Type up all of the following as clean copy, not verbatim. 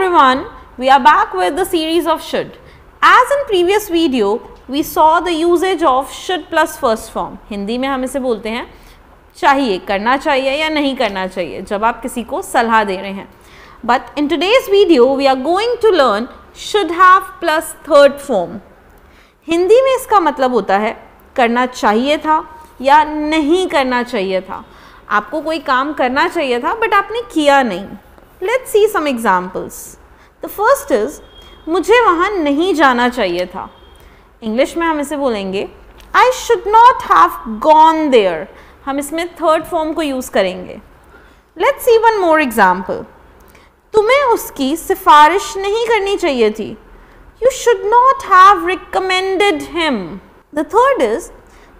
everyone, we are back with the series of should. As in previous video, we saw the usage of should plus first form. Hindi में हम इसे बोलते हैं चाहिए, करना चाहिए या नहीं करना चाहिए, जब आप किसी को सलाह दे रहे हैं. But in today's video, we are going to learn should have plus third form. Hindi में इसका मतलब होता है करना चाहिए था या नहीं करना चाहिए था. आपको कोई काम करना चाहिए था बट आपने किया नहीं. Let's see some examples. The first is मुझे वहाँ नहीं जाना चाहिए था. इंग्लिश में हम इसे बोलेंगे I should not have gone there. हम इसमें थर्ड फॉर्म को यूज़ करेंगे. Let's see one more example. तुम्हें उसकी सिफारिश नहीं करनी चाहिए थी. You should not have recommended him. The third is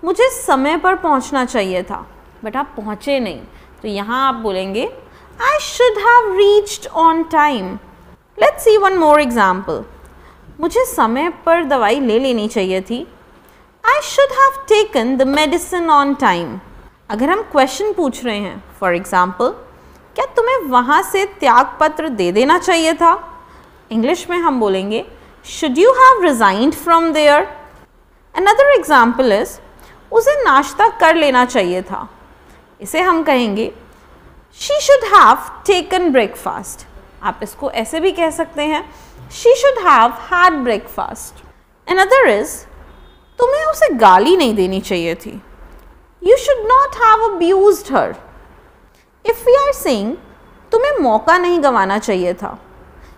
मुझे समय पर पहुंचना चाहिए था बट आप पहुंचे नहीं, तो यहाँ आप बोलेंगे I should have reached on time. Let's see one more example. मुझे समय पर दवाई ले लेनी चाहिए थी. I should have taken the medicine on time. अगर हम क्वेश्चन पूछ रहे हैं, फॉर एग्जाम्पल, क्या तुम्हें वहाँ से त्याग पत्र दे देना चाहिए था? इंग्लिश में हम बोलेंगे Should you have resigned from there? Another example is उसे नाश्ता कर लेना चाहिए था. इसे हम कहेंगे She should have taken breakfast. आप इसको ऐसे भी कह सकते हैं She should have had breakfast. Another is तुम्हें उसे गाली नहीं देनी चाहिए थी. You should not have abused her. If we are saying तुम्हें मौका नहीं गंवाना चाहिए था,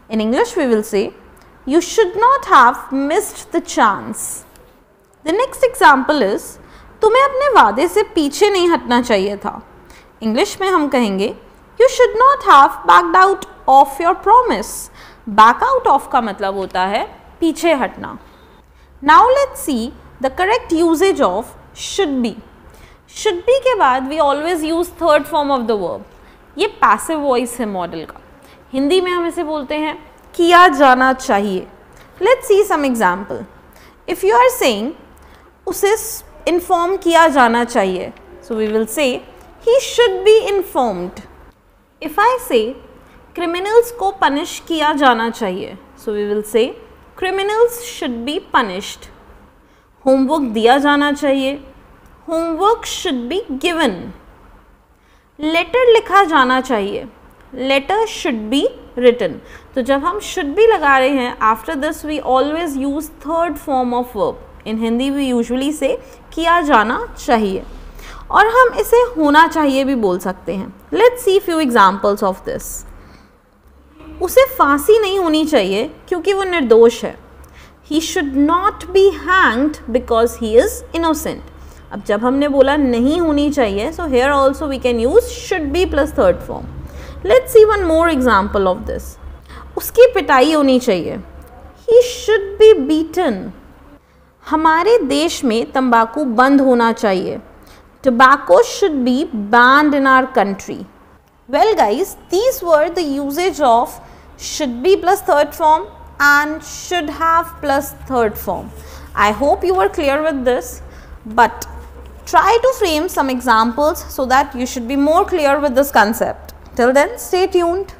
in English we will say You should not have missed the chance. The next example is तुम्हें अपने वादे से पीछे नहीं हटना चाहिए था. इंग्लिश में हम कहेंगे You should not have backed out of your promise. Back out of का मतलब होता है पीछे हटना. Now let's see the correct usage of should be. Should be के बाद we always use third form of the verb. ये passive voice है मॉडल का. हिंदी में हम इसे बोलते हैं किया जाना चाहिए. Let's see some example. If you are saying उसे इन्फॉर्म किया जाना चाहिए, so we will say he should be informed. If I say criminals को punish किया जाना चाहिए, so we will say criminals should be punished. Homework दिया जाना चाहिए, homework should be given. Letter लिखा जाना चाहिए, letter should be written. तो जब हम should be लगा रहे हैं, after this we always use third form of verb. In Hindi we usually say किया जाना चाहिए, और हम इसे होना चाहिए भी बोल सकते हैं. Let's see few examples of this. उसे फांसी नहीं होनी चाहिए क्योंकि वो निर्दोष है. He should not be hanged because he is innocent. अब जब हमने बोला नहीं होनी चाहिए, so here also we can use should be plus third form. Let's see one more example of this. उसकी पिटाई होनी चाहिए. He should be beaten. हमारे देश में तंबाकू बंद होना चाहिए. Tobacco should be banned in our country. Well guys, these were the usage of should be plus third form and should have plus third form. I hope you were clear with this, but try to frame some examples so that you should be more clear with this concept. Till then, stay tuned.